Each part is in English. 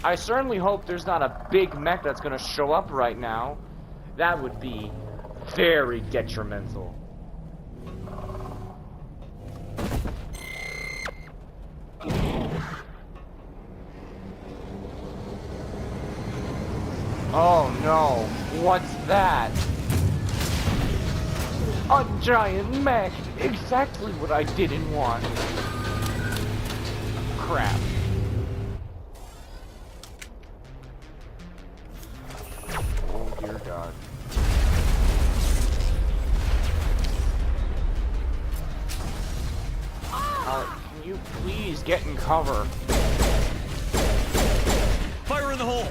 I certainly hope there's not a big mech that's gonna show up right now. That would be very detrimental. Oh no, what's that? A giant mech! Exactly what I didn't want. Crap. Oh dear God. Can you please get in cover? Fire in the hole!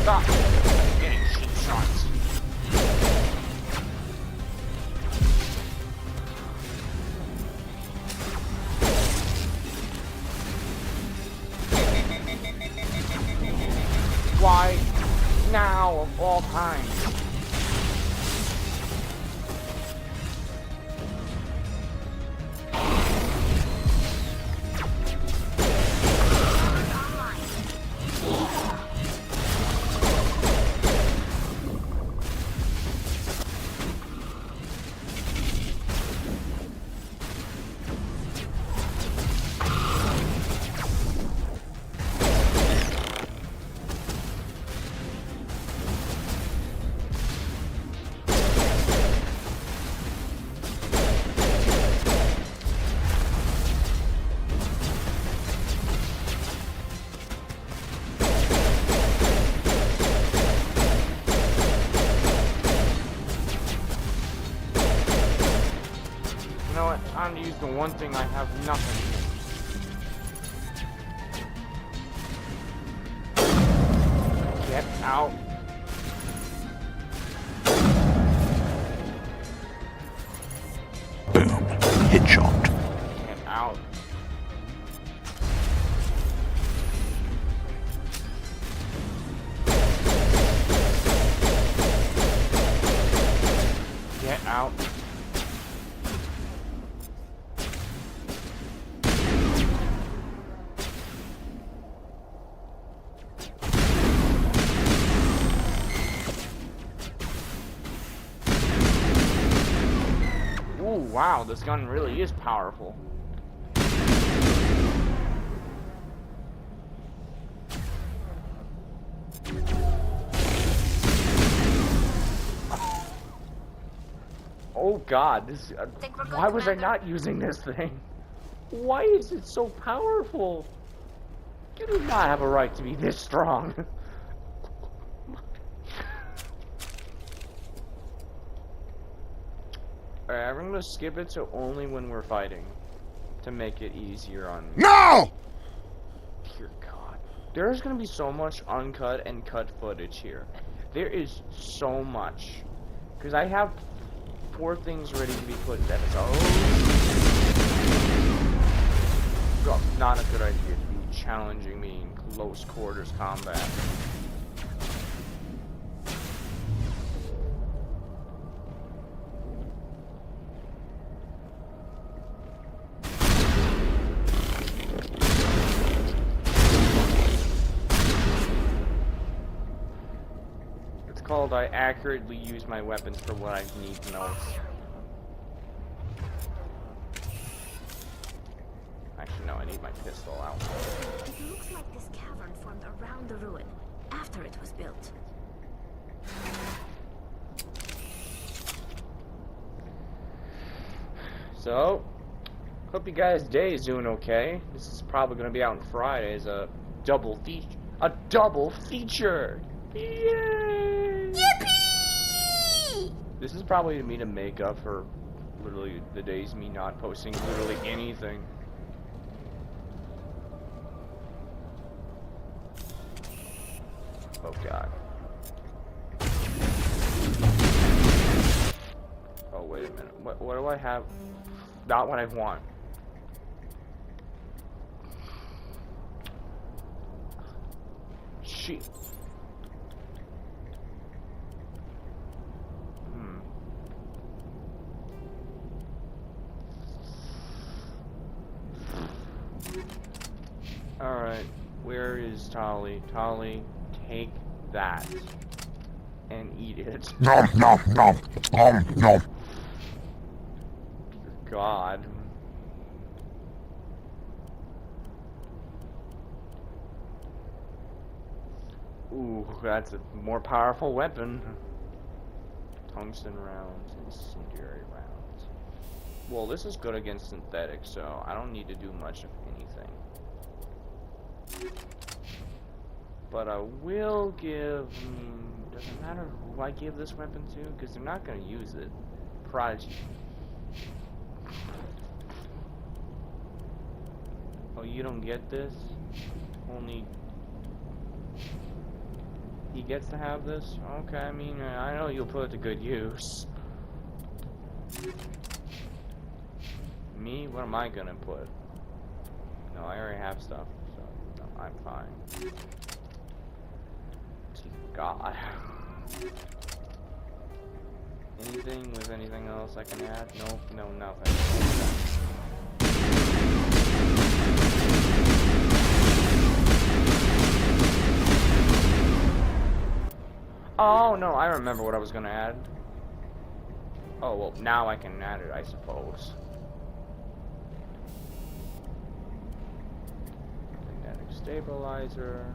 Stop getting cheap shots. Why now of all times? Time to use the one thing I have nothing. Get out. Boom. Headshot. Get out. Get out. Wow, this gun really is powerful. Oh God, this. Why was I not using this thing? Why is it so powerful? You do not have a right to be this strong. Alright, I'm gonna skip it to only when we're fighting. To make it easier on me. No! Dear God. There's gonna be so much uncut and cut footage here. There is so much. Because I have 4 things ready to be put in episodes. Oh, not a good idea to be challenging me in close quarters combat. Called I accurately use my weapons for what I need most. Actually, no, I need my pistol out. It looks like this cavern formed around the ruin after it was built. So, hope you guys' day is doing okay. This is probably gonna be out on Friday as a double feature. A double feature! Yay! Yippee! This is probably me to make up for literally the days me not posting literally anything. Oh god. Oh wait a minute. What do I have? Not what I want. Shit. Alright, where is Tali? Tali, take that and eat it. Nom nom nom nom nom. God. Ooh, that's a more powerful weapon. Tungsten rounds, incendiary rounds. Well, this is good against synthetic, so I don't need to do much of anything. But I will give... doesn't matter who I give this weapon to, because they're not going to use it. Prodigy. Oh, you don't get this? Only... he gets to have this? Okay, I mean, I know you'll put it to good use. Me? What am I gonna put? No, I already have stuff, so no, I'm fine. God. Anything with anything else I can add? Nope, no, nothing. Oh, no, I remember what I was gonna add. Oh, well, now I can add it, I suppose. Magnetic stabilizer.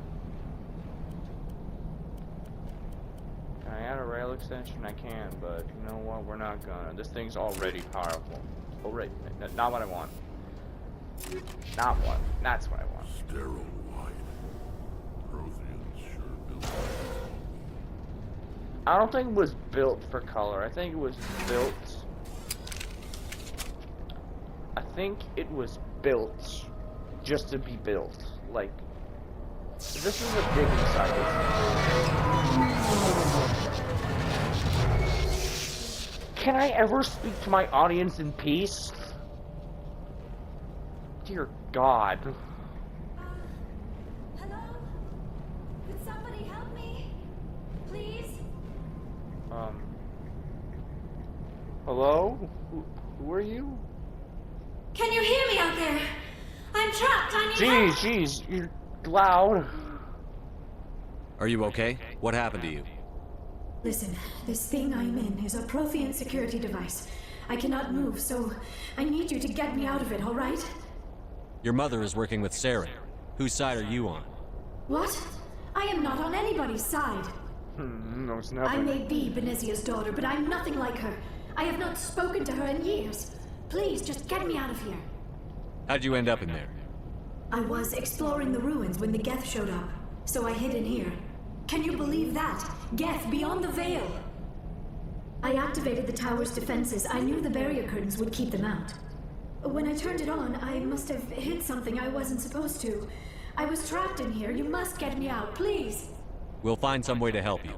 Can I add a rail extension? I can, but you know what? We're not gonna. This thing's already powerful. Already. Not what I want. Not what. That's what I want. Sterile wide. Protheans sure built. I don't think it was built for color. I think it was built. I think it was built just to be built. Like, this is a big inside. Can I ever speak to my audience in peace? Dear God. Hello? Could somebody help me? Please? Hello? Who are you? Can you hear me out there? I'm trapped. I need help. Jeez, you're loud. Are you okay? What happened to you? Listen, this thing I'm in is a Prothean security device. I cannot move, so I need you to get me out of it, all right? Your mother is working with Sarah. Whose side are you on? What? I am not on anybody's side. No, it's never. I may be Benezia's daughter, but I'm nothing like her. I have not spoken to her in years. Please, just get me out of here. How'd you end up in there? I was exploring the ruins when the Geth showed up, so I hid in here. Can you believe that? Geth, beyond the veil! I activated the tower's defenses. I knew the barrier curtains would keep them out. When I turned it on, I must have hit something I wasn't supposed to. I was trapped in here. You must get me out, please! We'll find some way to help you.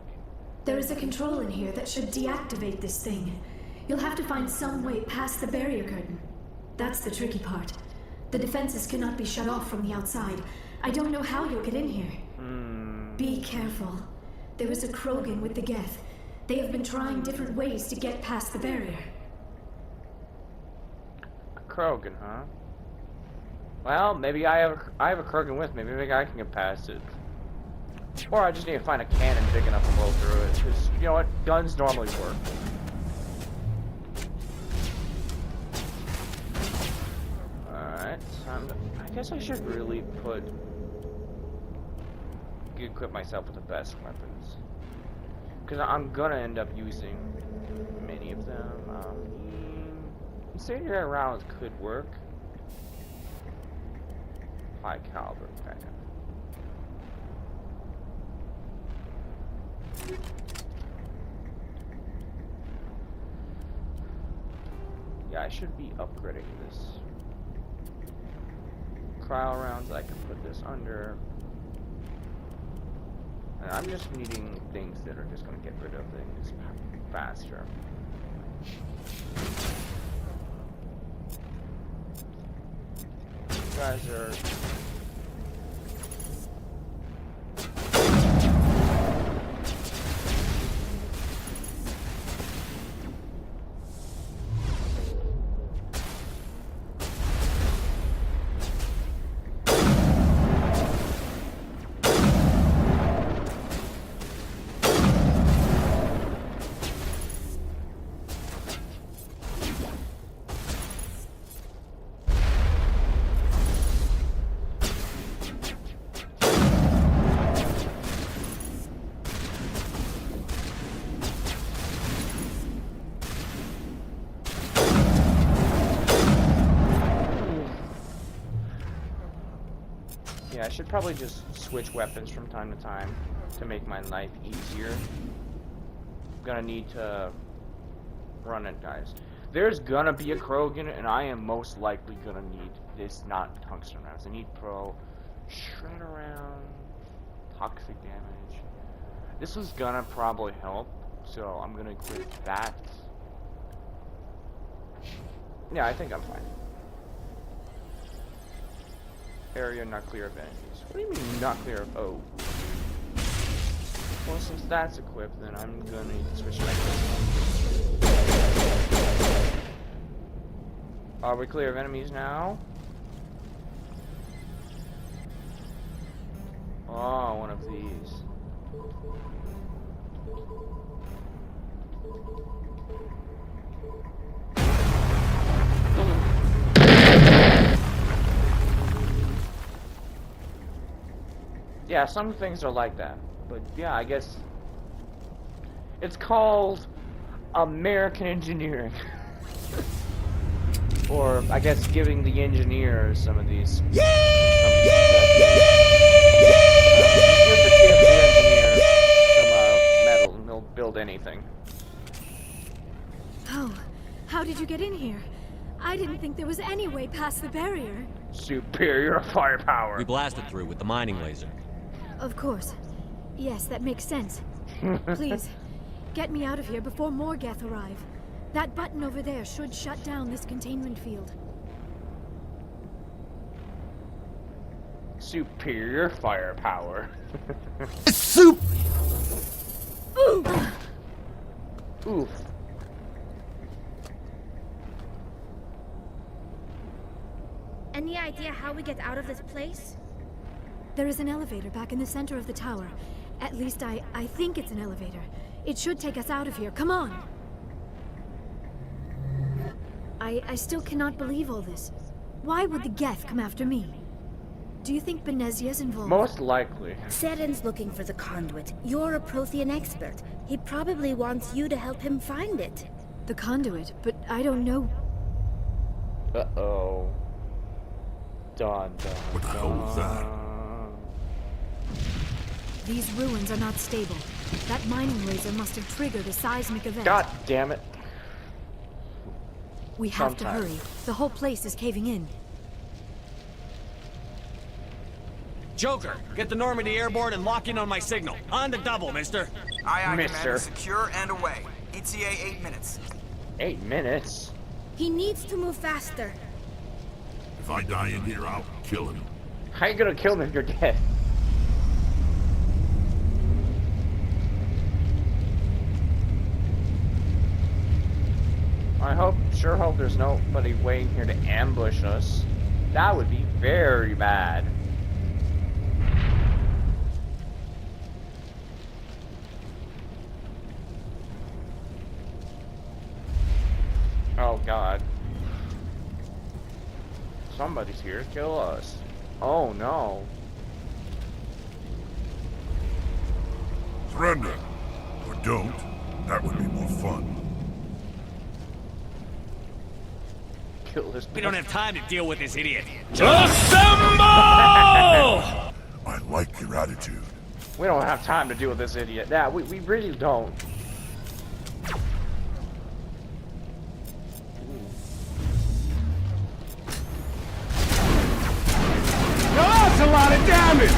There is a control in here that should deactivate this thing. You'll have to find some way past the barrier curtain. That's the tricky part. The defenses cannot be shut off from the outside. I don't know how you'll get in here. Be careful. There is a Krogan with the Geth. They have been trying different ways to get past the barrier. A Krogan, huh? Well, maybe I have a Krogan with me. Maybe I can get past it. Or I just need to find a cannon big enough to blow through it. Because, you know what? Guns normally work. Alright, I guess I should really equip myself with the best weapons. Because I'm gonna end up using many of them. Incendiary rounds could work. High caliber, kind of. Yeah, I should be upgrading this. Cryo rounds, I can put this under. And I'm just needing things that are just going to get rid of things faster. You guys are... Yeah, I should probably just switch weapons from time to time to make my life easier. I'm gonna need to run it, guys. There's gonna be a Krogan, and I am most likely gonna need this, not tungsten rounds. I need pro shred around, toxic damage. This is gonna probably help, so I'm gonna equip that. Yeah, I think I'm fine. Area not clear of enemies. What do you mean not clear of? Oh. Well, since that's equipped, then I'm gonna need to switch back. Are we clear of enemies now? Oh, one of these. Yeah, some things are like that, but yeah, I guess it's called American engineering. Or, I guess, giving the engineers some of these. Give the engineers some metal and they'll build anything. Oh, how did you get in here? I didn't think there was any way past the barrier. Superior firepower. We blasted through with the mining laser. Of course. Yes, that makes sense. Please, get me out of here before more Geth arrive. That button over there should shut down this containment field. Superior firepower. Soup! Ooh! Oof. Any idea how we get out of this place? There is an elevator back in the center of the tower. At least I think it's an elevator. It should take us out of here. Come on! I still cannot believe all this. Why would the Geth come after me? Do you think Benezia's involved? Most likely. Saren's looking for the conduit. You're a Prothean expert. He probably wants you to help him find it. The conduit, but I don't know. Uh-oh. Dun, dun, What the hell was that? These ruins are not stable. That mining laser must have triggered a seismic event. God damn it. We have to Sometime. hurry. The whole place is caving in. Joker, get the Normandy airborne and lock in on my signal. On the double, mister. Aye, aye, Mister. Commander. Secure and away. ETA 8 minutes. 8 minutes? He needs to move faster. If I die in here, I'll kill him. How you gonna kill him if you're dead? I sure hope there's nobody waiting here to ambush us. That would be very bad. Oh God. Somebody's here to kill us. Oh no. Surrender. Or don't. That would be more fun. Kill this. We don't have time to deal with this idiot. I like your attitude. We don't have time to deal with this idiot. Yeah, we really don't. damage!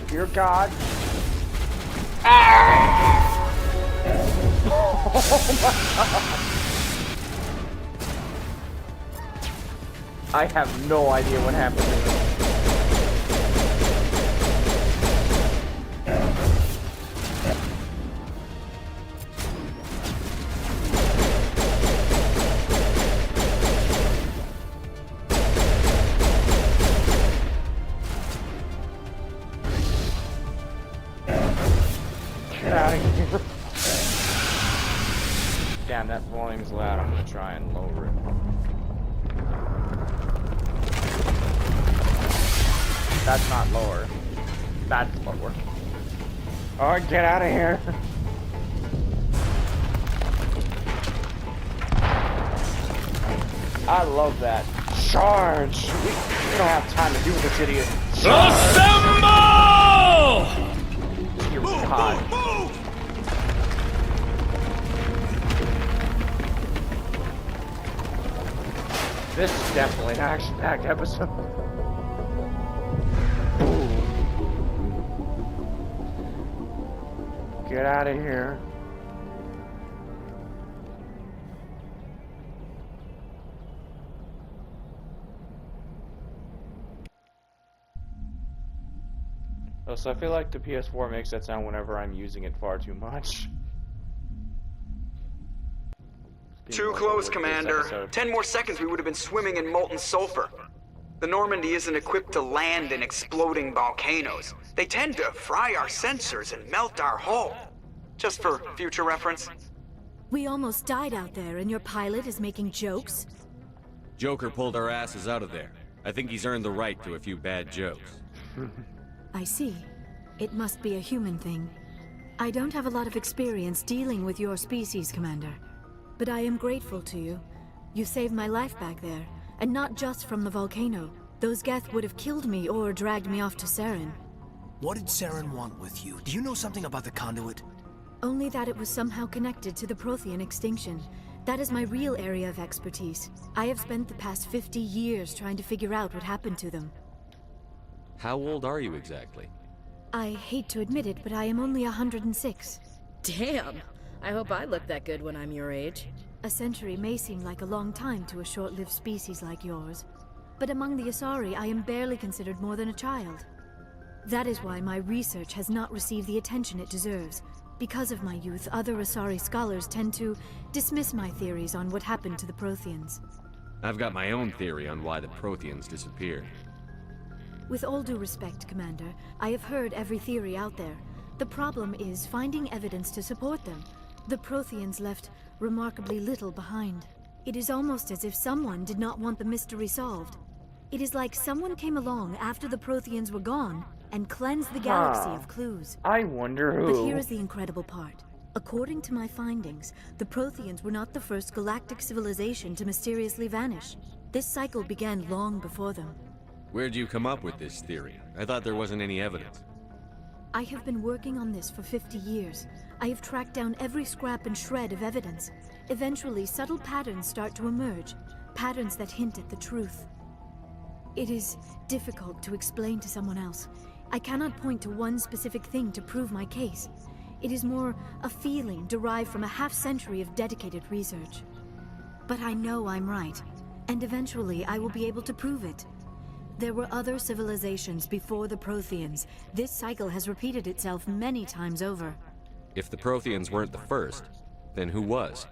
Dear God. Ah! Oh my God. I have no idea what happened to him. Damn, that volume's loud. I'm gonna try and lower it. That's not lower. That's lower. Oh, get out of here. I love that. Charge! We don't have time to deal with this idiot. Assemble! Dear God. This is definitely an action-packed episode. Get out of here. Oh, so I feel like the PS4 makes that sound whenever I'm using it far too much. Too close, Commander. 10 more seconds, we would have been swimming in molten sulfur. The Normandy isn't equipped to land in exploding volcanoes. They tend to fry our sensors and melt our hull. Just for future reference. We almost died out there, and your pilot is making jokes? Joker pulled our asses out of there. I think he's earned the right to a few bad jokes. I see. It must be a human thing. I don't have a lot of experience dealing with your species, Commander. But I am grateful to you. You saved my life back there, and not just from the volcano. Those Geth would have killed me or dragged me off to Saren. What did Saren want with you? Do you know something about the conduit? Only that it was somehow connected to the Prothean extinction. That is my real area of expertise. I have spent the past 50 years trying to figure out what happened to them. How old are you exactly? I hate to admit it, but I am only 106. Damn! I hope I look that good when I'm your age. A century may seem like a long time to a short-lived species like yours, but among the Assari, I am barely considered more than a child. That is why my research has not received the attention it deserves. Because of my youth, other Assari scholars tend to dismiss my theories on what happened to the Protheans. I've got my own theory on why the Protheans disappeared. With all due respect, Commander, I have heard every theory out there. The problem is finding evidence to support them. The Protheans left remarkably little behind. It is almost as if someone did not want the mystery solved. It is like someone came along after the Protheans were gone and cleansed the galaxy of clues. I wonder who. But here is the incredible part. According to my findings, the Protheans were not the first galactic civilization to mysteriously vanish. This cycle began long before them. Where'd you come up with this theory? I thought there wasn't any evidence. I have been working on this for 50 years. I have tracked down every scrap and shred of evidence. Eventually, subtle patterns start to emerge, patterns that hint at the truth. It is difficult to explain to someone else. I cannot point to one specific thing to prove my case. It is more a feeling derived from a half-century of dedicated research. But I know I'm right, and eventually I will be able to prove it. There were other civilizations before the Protheans. This cycle has repeated itself many times over. If the Protheans weren't the first, then who was?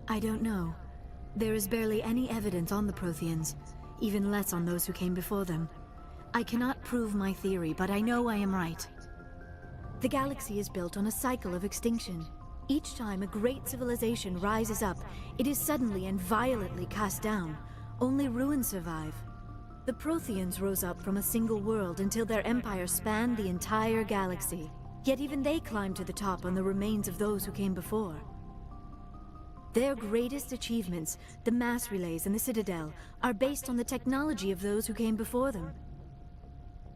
I don't know. There is barely any evidence on the Protheans, even less on those who came before them. I cannot prove my theory, but I know I am right. The galaxy is built on a cycle of extinction. Each time a great civilization rises up, it is suddenly and violently cast down. Only ruins survive. The Protheans rose up from a single world until their empire spanned the entire galaxy. Yet even they climbed to the top on the remains of those who came before. Their greatest achievements, the mass relays and the Citadel, are based on the technology of those who came before them.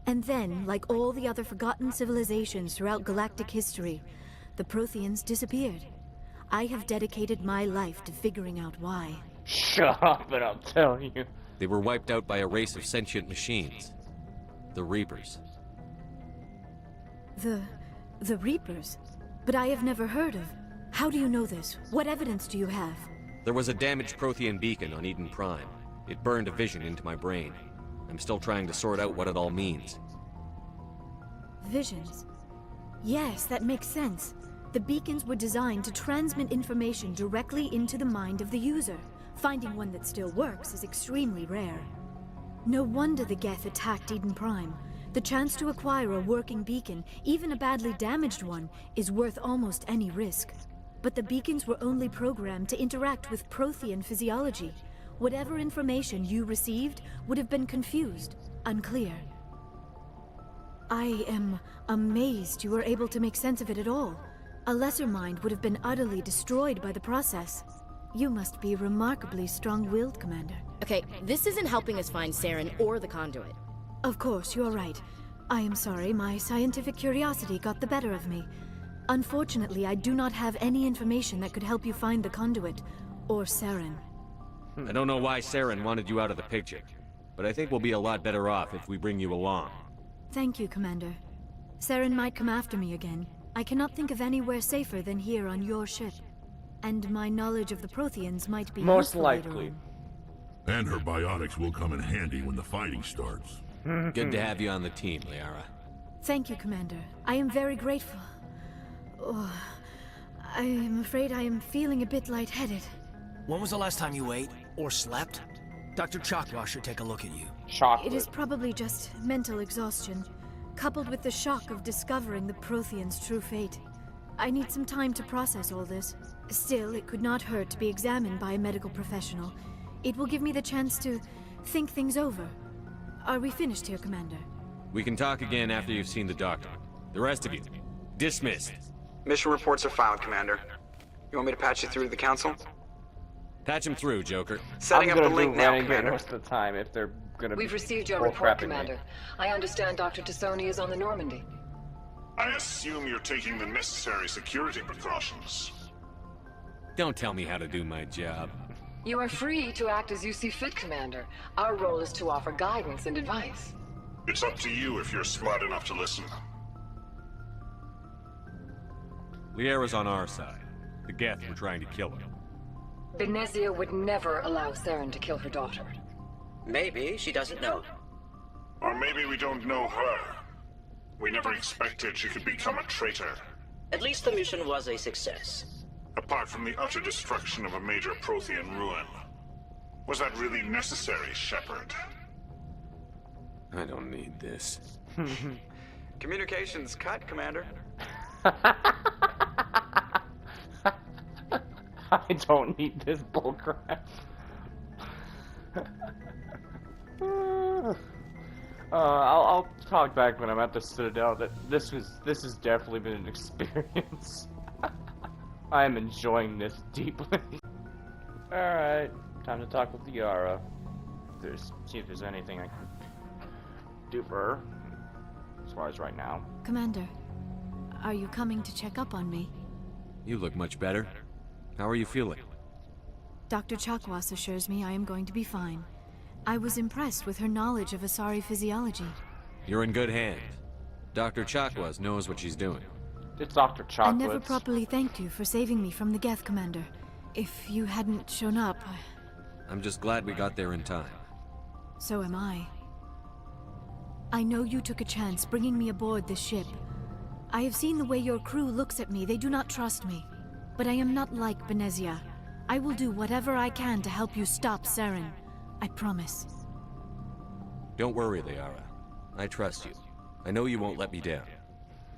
And then, like all the other forgotten civilizations throughout galactic history, the Protheans disappeared. I have dedicated my life to figuring out why. Shut up and I'll tell you. They were wiped out by a race of sentient machines. The Reapers. The Reapers? But I have never heard of. How do you know this? What evidence do you have? There was a damaged Prothean beacon on Eden Prime. It burned a vision into my brain. I'm still trying to sort out what it all means. Visions? Yes, that makes sense. The beacons were designed to transmit information directly into the mind of the user. Finding one that still works is extremely rare. No wonder the Geth attacked Eden Prime. The chance to acquire a working beacon, even a badly damaged one, is worth almost any risk. But the beacons were only programmed to interact with Prothean physiology. Whatever information you received would have been confused, unclear. I am amazed you were able to make sense of it at all. A lesser mind would have been utterly destroyed by the process. You must be remarkably strong-willed, Commander. Okay, this isn't helping us find Saren or the conduit. Of course, you're right. I am sorry, my scientific curiosity got the better of me. Unfortunately, I do not have any information that could help you find the conduit, or Saren. I don't know why Saren wanted you out of the picture, but I think we'll be a lot better off if we bring you along. Thank you, Commander. Saren might come after me again. I cannot think of anywhere safer than here on your ship. And my knowledge of the Protheans might be most useful later likely. on. And her biotics will come in handy when the fighting starts. Good to have you on the team, Liara. Thank you, Commander. I am very grateful. Oh, I am afraid I am feeling a bit lightheaded. When was the last time you ate or slept? Dr. Chakwa should take a look at you. Chocolate. It is probably just mental exhaustion, coupled with the shock of discovering the Protheans' true fate. I need some time to process all this. Still, it could not hurt to be examined by a medical professional. It will give me the chance to think things over. Are we finished here, Commander? We can talk again after you've seen the doctor. The rest of you, dismissed. Mission reports are filed, Commander. You want me to patch you through to the Council? Patch him through, Joker. Setting up the link now, Renegade Commander. most of the time if they're gonna We've be received your bull report, crapping me. Commander. I understand Dr. Tassoni is on the Normandy. I assume you're taking the necessary security precautions. Don't tell me how to do my job. You are free to act as you see fit, Commander. Our role is to offer guidance and advice. It's up to you if you're smart enough to listen. Liara's on our side. The Geth were trying to kill her. Benezia would never allow Saren to kill her daughter. Maybe she doesn't know. Or maybe we don't know her. We never expected she could become a traitor. At least the mission was a success. Apart from the utter destruction of a major Prothean ruin. Was that really necessary, Shepard? I don't need this. Communications cut, Commander. I don't need this bullcrap. I'll talk back when I'm at the Citadel. That this has definitely been an experience. I am enjoying this deeply. All right, time to talk with Liara. See if there's anything I can do for her. As far as right now. Commander, are you coming to check up on me? You look much better. How are you feeling? Dr. Chakwas assures me I am going to be fine. I was impressed with her knowledge of Assari physiology. You're in good hands. Dr. Chakwas knows what she's doing. It's Dr. Chakwas. I never properly thanked you for saving me from the Geth, Commander. If you hadn't shown up, I'm just glad we got there in time. So am I. I know you took a chance bringing me aboard this ship. I have seen the way your crew looks at me. They do not trust me. But I am not like Benezia. I will do whatever I can to help you stop Saren. I promise. Don't worry, Liara. I trust you. I know you won't let me down.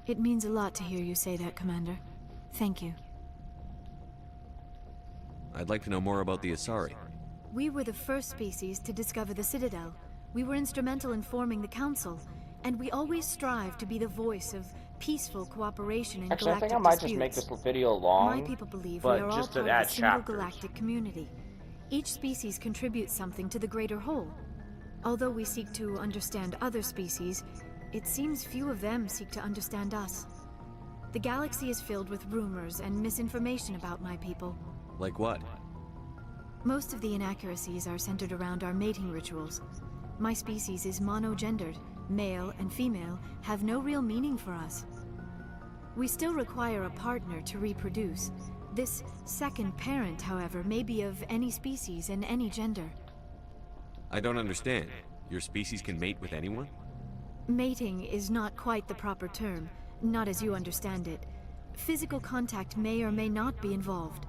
It means a lot to hear you say that, Commander. Thank you. I'd like to know more about the Assari. We were the first species to discover the Citadel. We were instrumental in forming the Council, and we always strive to be the voice of peaceful cooperation in Actually, I galactic think I might disputes. just make this video long. My people believe but we are all just part to of add a single chapters. galactic community. Each species contributes something to the greater whole. Although we seek to understand other species, it seems few of them seek to understand us. The galaxy is filled with rumors and misinformation about my people. Like what? Most of the inaccuracies are centered around our mating rituals. My species is monogendered. Male and female have no real meaning for us. We still require a partner to reproduce. This second parent, however, may be of any species and any gender. I don't understand. Your species can mate with anyone? Mating is not quite the proper term, not as you understand it. Physical contact may or may not be involved,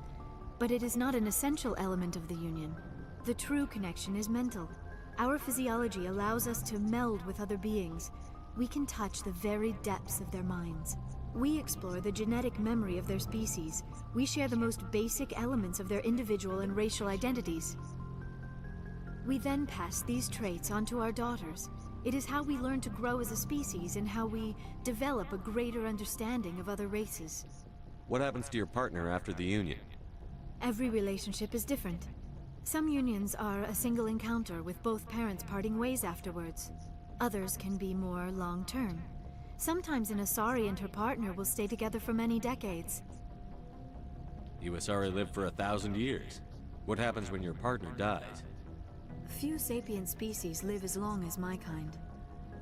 but it is not an essential element of the union. The true connection is mental. Our physiology allows us to meld with other beings. We can touch the very depths of their minds. We explore the genetic memory of their species. We share the most basic elements of their individual and racial identities. We then pass these traits on to our daughters. It is how we learn to grow as a species and how we develop a greater understanding of other races. What happens to your partner after the union? Every relationship is different. Some unions are a single encounter with both parents parting ways afterwards. Others can be more long-term. Sometimes an Assari and her partner will stay together for many decades. You Assari live for 1,000 years. What happens when your partner dies? Few sapient species live as long as my kind.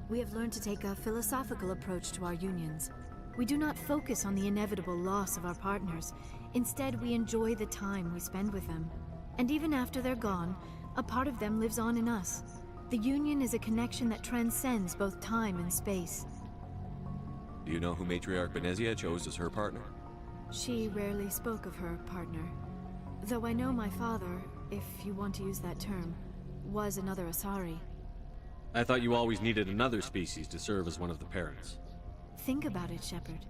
We have learned to take a philosophical approach to our unions. We do not focus on the inevitable loss of our partners. Instead, we enjoy the time we spend with them. And even after they're gone, a part of them lives on in us. The union is a connection that transcends both time and space. Do you know who Matriarch Benezia chose as her partner? She rarely spoke of her partner. Though I know my father, if you want to use that term, was another Assari. I thought you always needed another species to serve as one of the parents. Think about it, Shepard.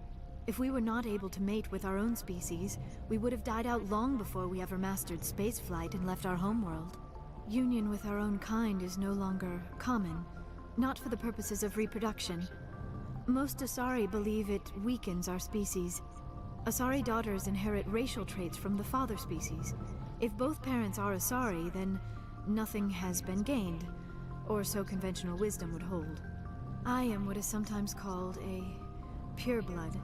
If we were not able to mate with our own species, we would have died out long before we ever mastered spaceflight and left our homeworld. Union with our own kind is no longer common, not for the purposes of reproduction. Most Assari believe it weakens our species. Assari daughters inherit racial traits from the father species. If both parents are Assari, then nothing has been gained, or so conventional wisdom would hold. I am what is sometimes called a pureblood.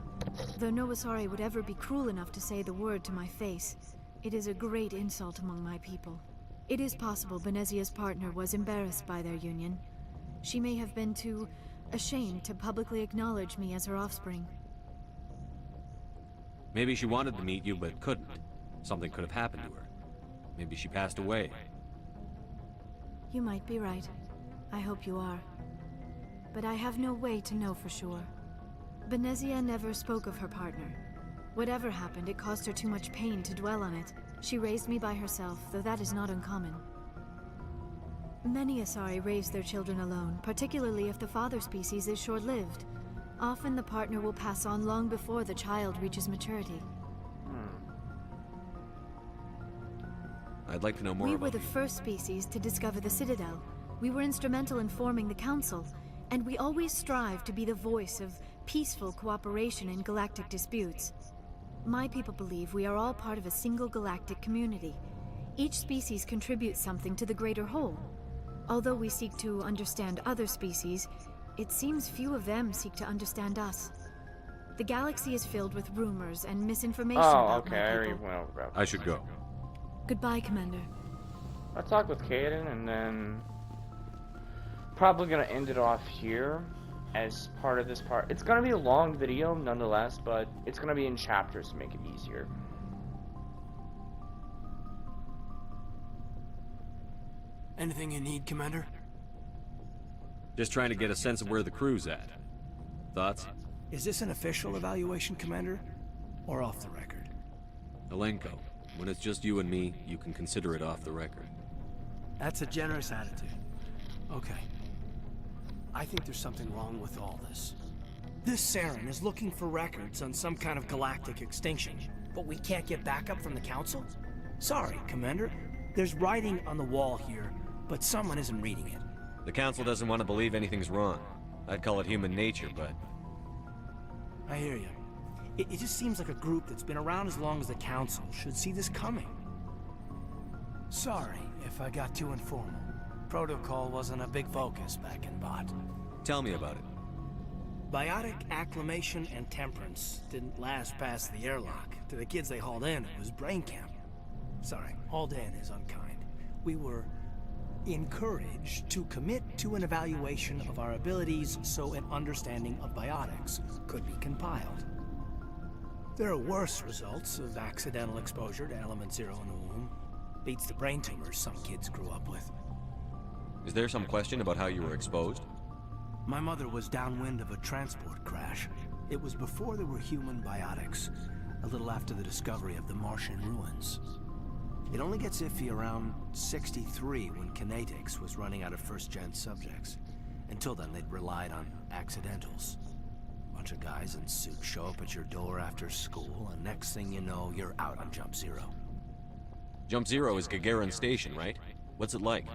Though no Assari would ever be cruel enough to say the word to my face, it is a great insult among my people. It is possible Benezia's partner was embarrassed by their union. She may have been too ashamed to publicly acknowledge me as her offspring. Maybe she wanted to meet you but couldn't. Something could have happened to her. Maybe she passed away. You might be right. I hope you are. But I have no way to know for sure. Benezia never spoke of her partner. Whatever happened, it caused her too much pain to dwell on it. She raised me by herself, though that is not uncommon. Many Assari raise their children alone, particularly if the father species is short-lived. Often the partner will pass on long before the child reaches maturity. I'd like to know more We about were the you. first species to discover the Citadel. We were instrumental in forming the Council, and we always strive to be the voice of peaceful cooperation in galactic disputes. My people believe we are all part of a single galactic community. Each species contributes something to the greater whole. Although we seek to understand other species, it seems few of them seek to understand us. The galaxy is filled with rumors and misinformation about okay, my I people. already went over that. I should go. Goodbye, Commander. I'll talk with Kaiden, and then probably gonna end it off here as part of this part. It's gonna be a long video nonetheless, but it's gonna be in chapters to make it easier. Anything you need, Commander? Just trying to get a sense of where the crew's at. Thoughts? Is this an official evaluation, Commander? Or off the record? Alenko, when it's just you and me, you can consider it off the record. That's a generous attitude. Okay. I think there's something wrong with all this. This Saren is looking for records on some kind of galactic extinction, but we can't get backup from the Council? Sorry, Commander. There's writing on the wall here, but someone isn't reading it. The Council doesn't want to believe anything's wrong. I'd call it human nature, but... I hear you. It just seems like a group that's been around as long as the Council should see this coming. Sorry if I got too informal. Protocol wasn't a big focus back in Bot. Tell me about it. Biotic acclimation and temperance didn't last past the airlock. To the kids they hauled in, it was brain camp. Sorry, hauled in is unkind. We were encouraged to commit to an evaluation of our abilities so an understanding of biotics could be compiled. There are worse results of accidental exposure to Element Zero in the womb. Beats the brain tumors some kids grew up with. Is there some question about how you were exposed? My mother was downwind of a transport crash. It was before there were human biotics, a little after the discovery of the Martian ruins. It only gets iffy around 63 when Kinetics was running out of first-gen subjects. Until then, they'd relied on accidentals. Bunch of guys in suits show up at your door after school, and next thing you know, you're out on Jump Zero. Jump Zero is Gagarin Station, right? What's it like?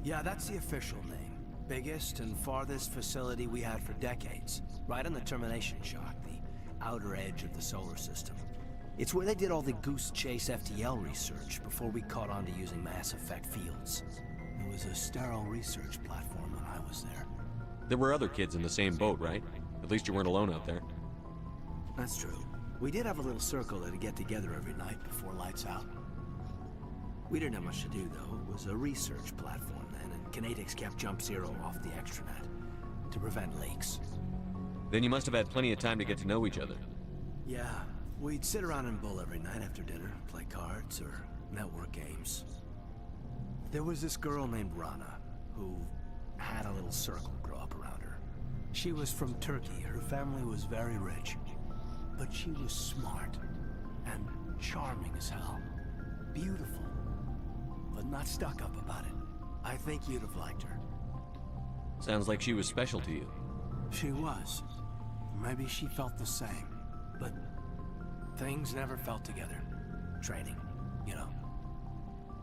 Yeah, that's the official name. Biggest and farthest facility we had for decades. Right on the termination shock, the outer edge of the solar system. It's where they did all the Goose Chase FTL research before we caught on to using mass effect fields. It was a sterile research platform when I was there. There were other kids in the same boat, right? At least you weren't alone out there. That's true. We did have a little circle that'd get together every night before lights out. We didn't have much to do, though. It was a research platform then, and Kinetics kept Jump Zero off the extranet to prevent leaks. Then you must have had plenty of time to get to know each other. Yeah, we'd sit around and bull every night after dinner, play cards or network games. There was this girl named Rana, who had a little circle grow up around her. She was from Turkey. Her family was very rich. But she was smart and charming as hell. Beautiful, but not stuck up about it. I think you'd have liked her. Sounds like she was special to you. She was. Maybe she felt the same. But things never felt together. Training, you know.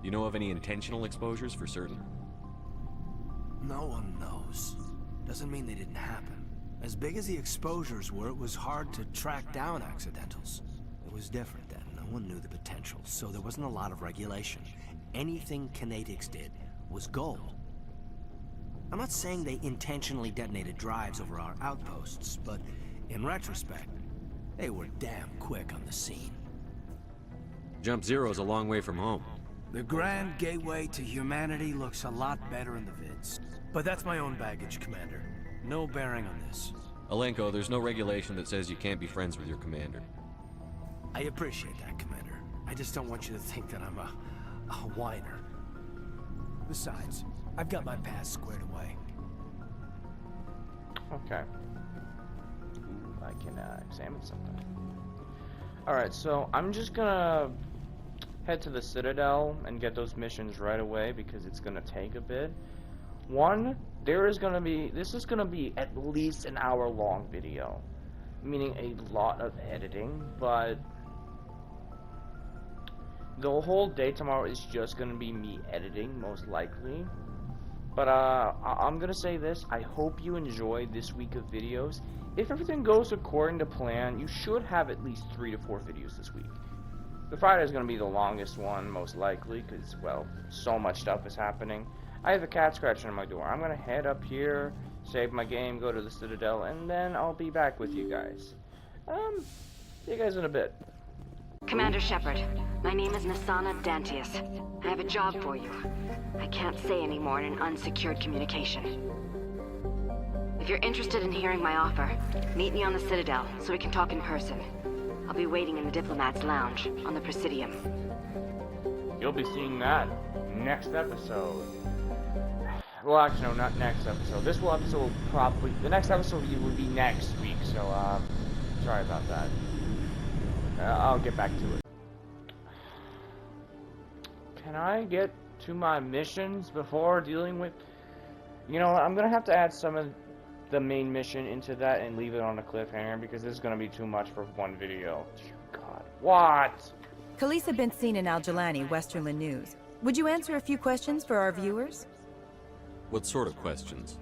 You know of any intentional exposures for certain? No one knows. Doesn't mean they didn't happen. As big as the exposures were, it was hard to track down accidentals. It was different then. No one knew the potential, so there wasn't a lot of regulation. Anything Kinetics did was gold. I'm not saying they intentionally detonated drives over our outposts, but in retrospect, they were damn quick on the scene. Jump Zero's a long way from home. The grand gateway to humanity looks a lot better in the vids. But that's my own baggage, Commander. No bearing on this. Alenko, there's no regulation that says you can't be friends with your commander. I appreciate that, Commander. I just don't want you to think that I'm a whiner. Besides, I've got my past squared away. Okay. I can examine something. Alright, so I'm just gonna head to the Citadel and get those missions right away because it's gonna take a bit. One, this is gonna be at least an hour-long video, meaning a lot of editing, but the whole day tomorrow is just gonna be me editing, most likely. But I'm gonna say this, I hope you enjoyed this week of videos. If everything goes according to plan, you should have at least 3 to 4 videos this week. The Friday is gonna be the longest one, most likely, because, well, so much stuff is happening. I have a cat scratching on my door. I'm gonna head up here, save my game, go to the Citadel, and then I'll be back with you guys. See you guys in a bit. Commander Shepard, my name is Nassana Dantius. I have a job for you. I can't say any more in an unsecured communication. If you're interested in hearing my offer, meet me on the Citadel so we can talk in person. I'll be waiting in the Diplomat's Lounge on the Presidium. You'll be seeing that next episode. Well, actually, no, not next episode. The next episode will be next week, so, sorry about that. I'll get back to it. Can I get to my missions before dealing with... You know what, I'm gonna have to add some of the main mission into that and leave it on a cliffhanger, because this is gonna be too much for one video. God, what? Khaleesa been seen in Al-Jalani, Westerland News. Would you answer a few questions for our viewers? What sort of questions?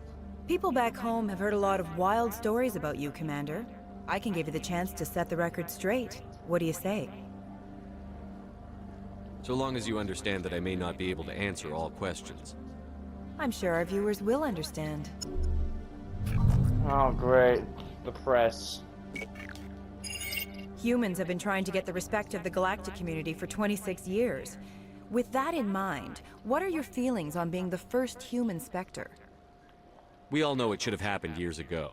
People back home have heard a lot of wild stories about you, Commander. I can give you the chance to set the record straight. What do you say? So long as you understand that I may not be able to answer all questions. I'm sure our viewers will understand. Oh, great. The press. Humans have been trying to get the respect of the galactic community for 26 years. With that in mind, what are your feelings on being the first human Spectre? We all know it should have happened years ago.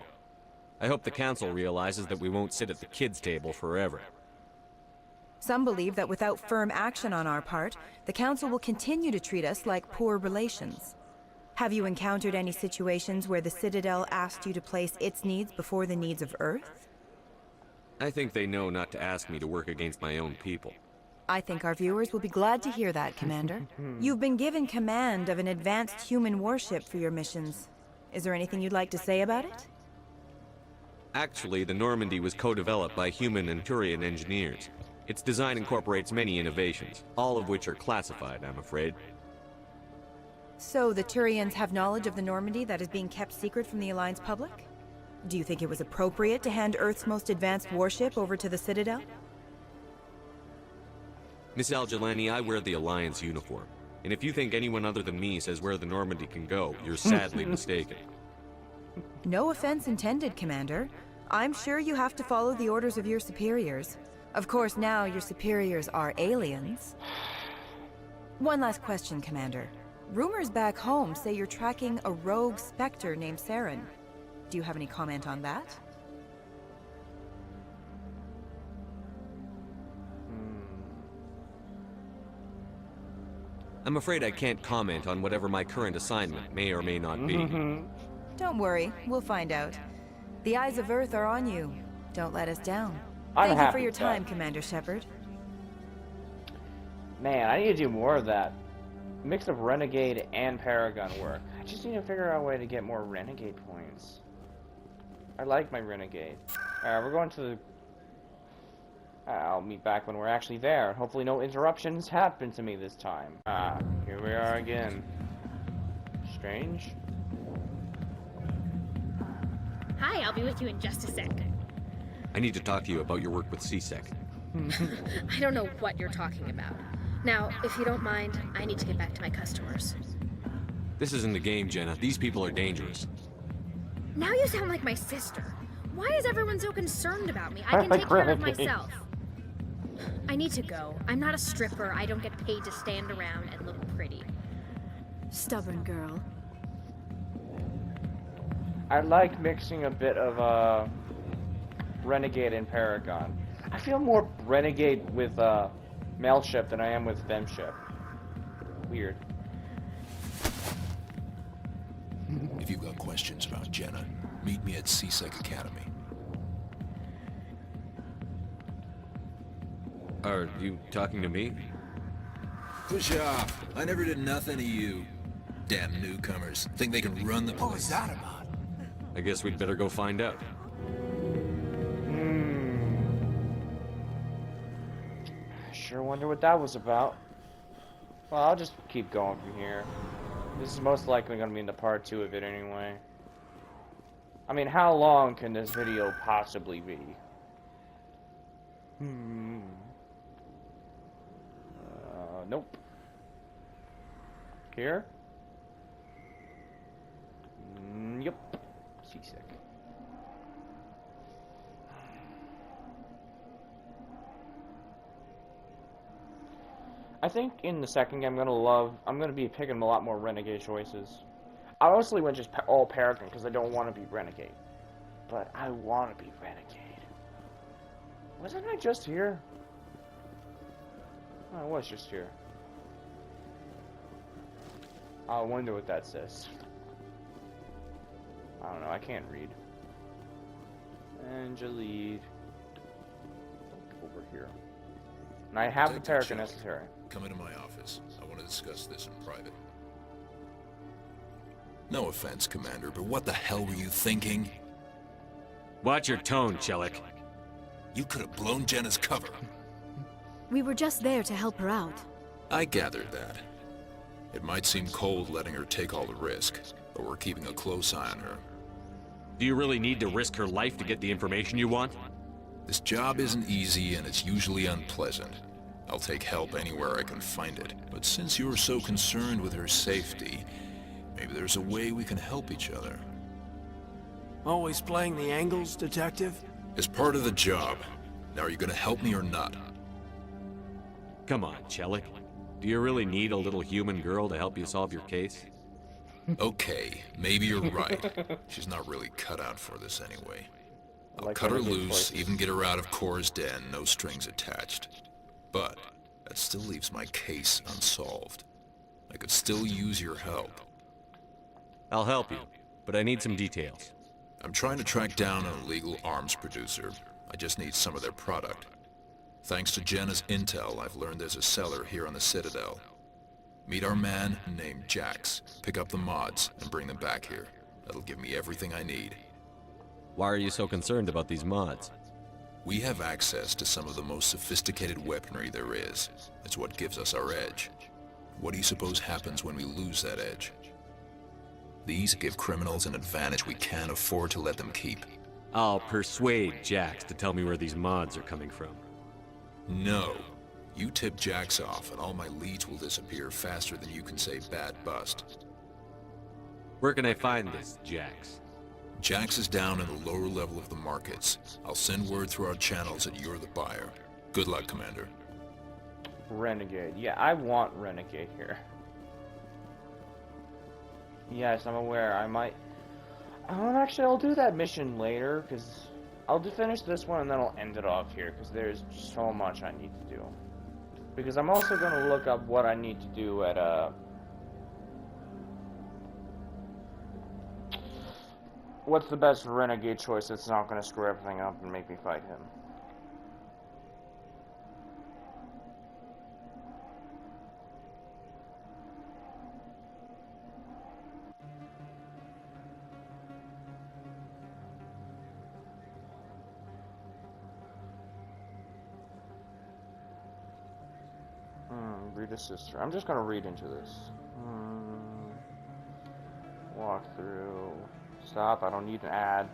I hope the Council realizes that we won't sit at the kids' table forever. Some believe that without firm action on our part, the Council will continue to treat us like poor relations. Have you encountered any situations where the Citadel asked you to place its needs before the needs of Earth? I think they know not to ask me to work against my own people. I think our viewers will be glad to hear that, Commander. You've been given command of an advanced human warship for your missions. Is there anything you'd like to say about it? Actually, the Normandy was co-developed by human and Turian engineers. Its design incorporates many innovations, all of which are classified, I'm afraid. So the Turians have knowledge of the Normandy that is being kept secret from the Alliance public? Do you think it was appropriate to hand Earth's most advanced warship over to the Citadel? Miss Al-Jelani, I wear the Alliance uniform. And if you think anyone other than me says where the Normandy can go, you're sadly mistaken. No offense intended, Commander. I'm sure you have to follow the orders of your superiors. Of course, now your superiors are aliens. One last question, Commander. Rumors back home say you're tracking a rogue Spectre named Saren. Do you have any comment on that? I'm afraid I can't comment on whatever my current assignment may or may not be. Don't worry, we'll find out. The eyes of Earth are on you. Don't let us down. I'm Thank you for happy your with time, that. Commander Shepard. Man, I need to do more of that. Mix of Renegade and Paragon work. I just need to figure out a way to get more Renegade points. I like my Renegade. Alright, we're going to the... I'll meet back when we're actually there. Hopefully no interruptions happen to me this time. Here we are again. Strange. Hi, I'll be with you in just a sec. I need to talk to you about your work with CSEC. I don't know what you're talking about. Now, if you don't mind, I need to get back to my customers. This isn't a game, Jenna. These people are dangerous. Now you sound like my sister. Why is everyone so concerned about me? I can take care of myself. I need to go. I'm not a stripper. I don't get paid to stand around and look pretty. Stubborn girl. I like mixing a bit of Renegade and Paragon. I feel more Renegade with male ship than I am with fem ship. Weird. If you've got questions about Jenna, meet me at CSEC Academy. Are you talking to me? Push off. I never did nothing to you. Damn newcomers. Think they can run the place. What was that about? I guess we'd better go find out. Sure wonder what that was about. Well, I'll just keep going from here. This is most likely going to be in the part 2 of it anyway. I mean, how long can this video possibly be? Nope. Here? Yep. Seasick. I think in the second game I'm gonna be picking a lot more Renegade choices. I mostly went just all Paragon because I don't want to be Renegade. But I want to be Renegade. Wasn't I just here? Oh, I was just here. I wonder what that says. I don't know, I can't read. Angelique. Over here. And I have the Paragon necessary. Come into my office. I want to discuss this in private. No offense, Commander, but what the hell were you thinking? Watch your tone, Chelik. You could have blown Jenna's cover. We were just there to help her out. I gathered that. It might seem cold letting her take all the risk, but we're keeping a close eye on her. Do you really need to risk her life to get the information you want? This job isn't easy and it's usually unpleasant. I'll take help anywhere I can find it, but since you're so concerned with her safety, maybe there's a way we can help each other. Always playing the angles, Detective? It's part of the job. Now are you gonna help me or not? Come on, Chelik. Do you really need a little human girl to help you solve your case? Okay, maybe you're right. She's not really cut out for this anyway. I'll cut her loose, even get her out of Cora's den, no strings attached. But that still leaves my case unsolved. I could still use your help. I'll help you, but I need some details. I'm trying to track down an illegal arms producer. I just need some of their product. Thanks to Jenna's intel, I've learned there's a seller here on the Citadel. Meet our man named Jax, pick up the mods, and bring them back here. That'll give me everything I need. Why are you so concerned about these mods? We have access to some of the most sophisticated weaponry there is. It's what gives us our edge. What do you suppose happens when we lose that edge? These give criminals an advantage we can't afford to let them keep. I'll persuade Jax to tell me where these mods are coming from. No. You tip Jax off and all my leads will disappear faster than you can say bad bust. Where can I find this Jax? Jax is down in the lower level of the markets. I'll send word through our channels that you're the buyer. Good luck, Commander. Renegade. Yeah, I want Renegade here. Yes, I'm aware. I might... actually, I'll do that mission later, because I'll finish this one and then I'll end it off here, because there's so much I need to do. Because I'm also going to look up what I need to do at, what's the best Renegade choice that's not going to screw everything up and make me fight him? Read a sister. I'm just going to read into this. Walk through. Stop, I don't need an ad.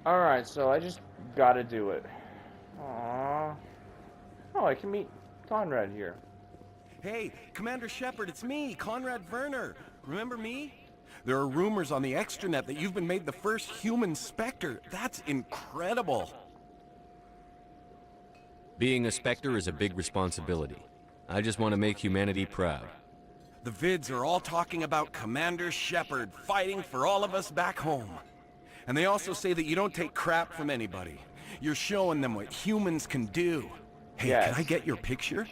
Alright, so I just gotta do it. Aww. Oh, I can meet Conrad here. Hey, Commander Shepard, it's me, Conrad Verner. Remember me? There are rumors on the extranet that you've been made the first human Spectre. That's incredible. Being a Spectre is a big responsibility. I just want to make humanity proud. The vids are all talking about Commander Shepard fighting for all of us back home. And they also say that you don't take crap from anybody. You're showing them what humans can do. Hey, Can I get your picture?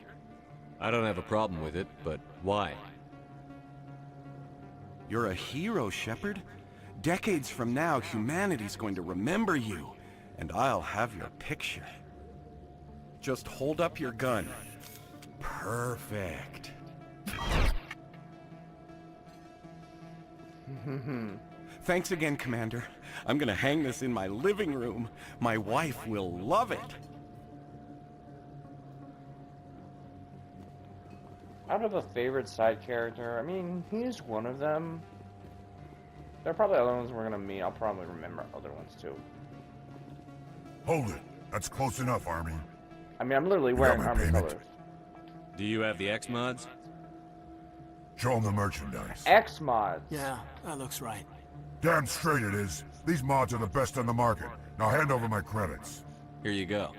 I don't have a problem with it, but why? You're a hero, Shepard. Decades from now, humanity's going to remember you, and I'll have your picture. Just hold up your gun. Perfect. Thanks again, Commander. I'm gonna hang this in my living room. My wife will love it. I don't have a favorite side character. I mean, he's one of them. There are probably other ones we're gonna meet. I'll probably remember other ones too. Hold it. That's close enough, Army. I mean, I'm literally wearing armor colors. Do you have the X mods? Show them the merchandise. X mods. Yeah, that looks right. Damn straight it is. These mods are the best on the market. Now hand over my credits. Here you go.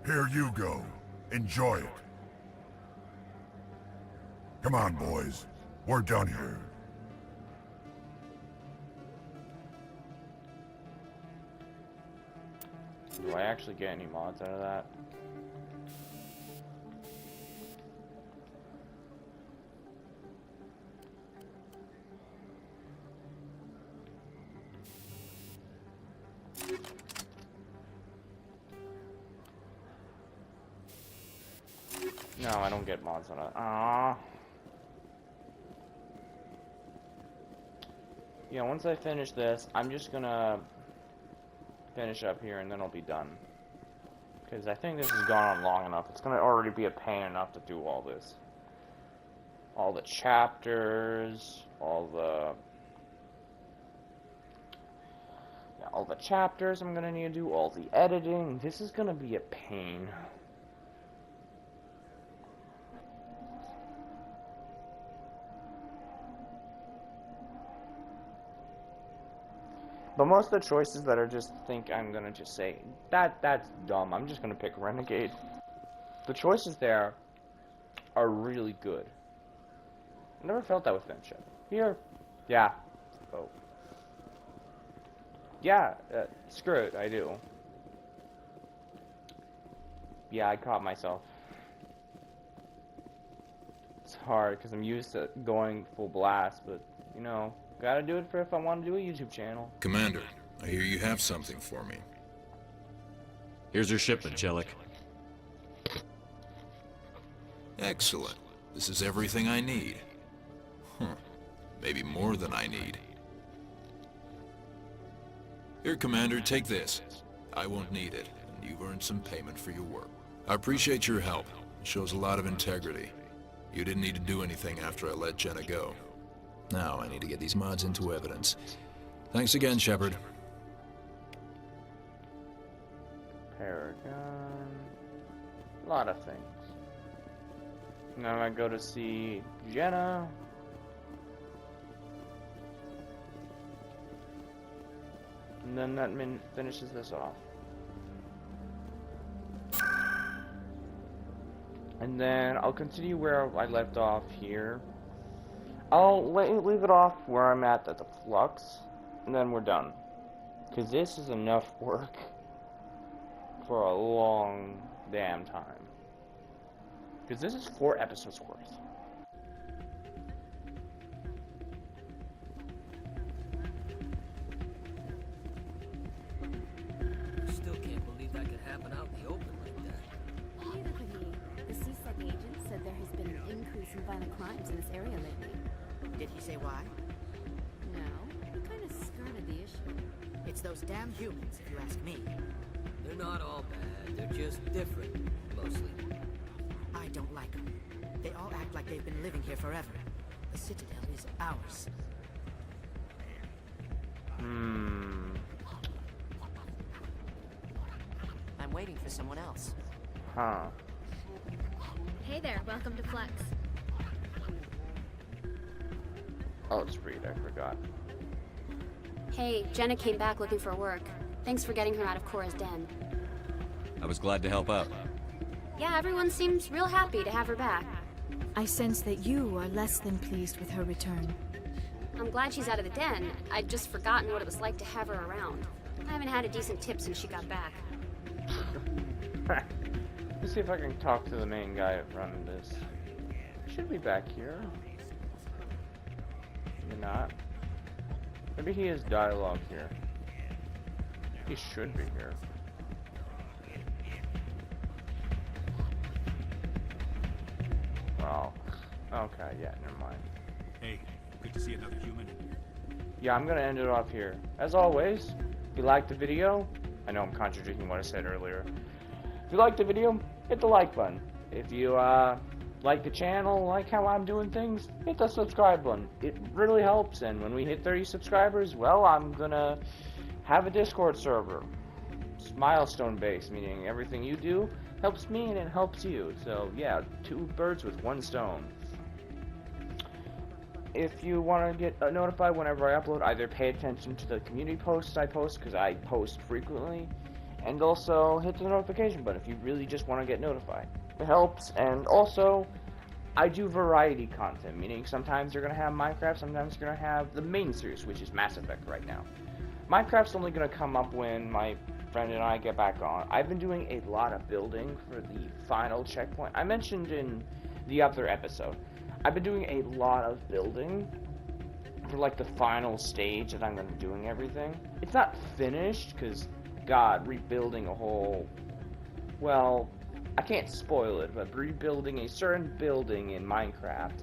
Here you go. Enjoy it. Come on, boys. We're done here. Do I actually get any mods out of that? No, I don't get mods on it. Aww. Yeah, once I finish this, I'm just gonna finish up here and then I'll be done. Because I think this has gone on long enough. It's gonna already be a pain enough to do all this. All the chapters, all the chapters I'm gonna need to do, all the editing. This is gonna be a pain. But most of the choices that are just think I'm gonna just say that's dumb. I'm just gonna pick Renegade. The choices there are really good. I never felt that with Friendship. Here, yeah. Oh. Yeah, screw it, I do. Yeah, I caught myself. It's hard because I'm used to going full blast, but you know. Gotta do it for if I want to do a YouTube channel. Commander, I hear you have something for me. Here's your shipment, Chelik. Excellent. This is everything I need. Maybe more than I need. Here, Commander, take this. I won't need it, and you've earned some payment for your work. I appreciate your help. It shows a lot of integrity. You didn't need to do anything after I let Jenna go. Now I need to get these mods into evidence. Thanks again, Shepard. Paragon. A lot of things. Now I go to see Jenna. And then that finishes this off. And then I'll continue where I left off here. I'll leave it off where I'm at the flux, and then we're done. Because this is enough work for a long damn time. Because this is 4 episodes worth. Still can't believe that could happen out in the open like that. Neither could he. The CSEC agent said there has been an increase in violent crimes in this area lately. Did he say why? No, he kind of skirted the issue. It's those damn humans, if you ask me. They're not all bad. They're just different, mostly. I don't like them. They all act like they've been living here forever. The Citadel is ours. I'm waiting for someone else. Huh. Hey there, welcome to Flex. I'll just read, I forgot. Hey, Jenna came back looking for work. Thanks for getting her out of Cora's den. I was glad to help out. Yeah, everyone seems real happy to have her back. I sense that you are less than pleased with her return. I'm glad she's out of the den. I'd just forgotten what it was like to have her around. I haven't had a decent tip since she got back. Let's see if I can talk to the main guy running this. Should be back here. Maybe not. Maybe he has dialogue here. He should be here. Oh. Okay, yeah, never mind. Hey, good to see another human. Yeah, I'm gonna end it off here. As always, if you liked the video, I know I'm contradicting what I said earlier. If you liked the video, hit the like button. If you like the channel, like how I'm doing things, hit the subscribe button. It really helps, and when we hit 30 subscribers, well, I'm gonna have a Discord server. milestone based, meaning everything you do helps me and it helps you. So yeah, 2 birds with 1 stone. If you want to get notified whenever I upload, either pay attention to the community posts I post, because I post frequently, and also hit the notification button if you really just want to get notified. It helps. And also, I do variety content, meaning sometimes you're going to have Minecraft, sometimes you're going to have the main series, which is Mass Effect right now. Minecraft's only going to come up when my friend and I get back on. I've been doing a lot of building for the final checkpoint. I mentioned in the other episode, I've been doing a lot of building for like the final stage that I'm going to be doing everything. It's not finished, because, God, rebuilding a whole, well, I can't spoil it, but rebuilding a certain building in Minecraft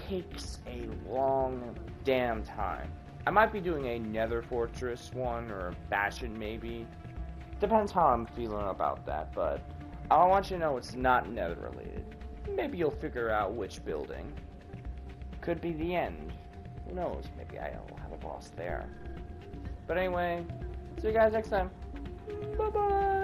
takes a long damn time. I might be doing a Nether Fortress one, or a Bastion maybe. Depends how I'm feeling about that, but I want you to know it's not Nether related. Maybe you'll figure out which building. Could be the end. Who knows? Maybe I'll have a boss there. But anyway, see you guys next time. Bye-bye!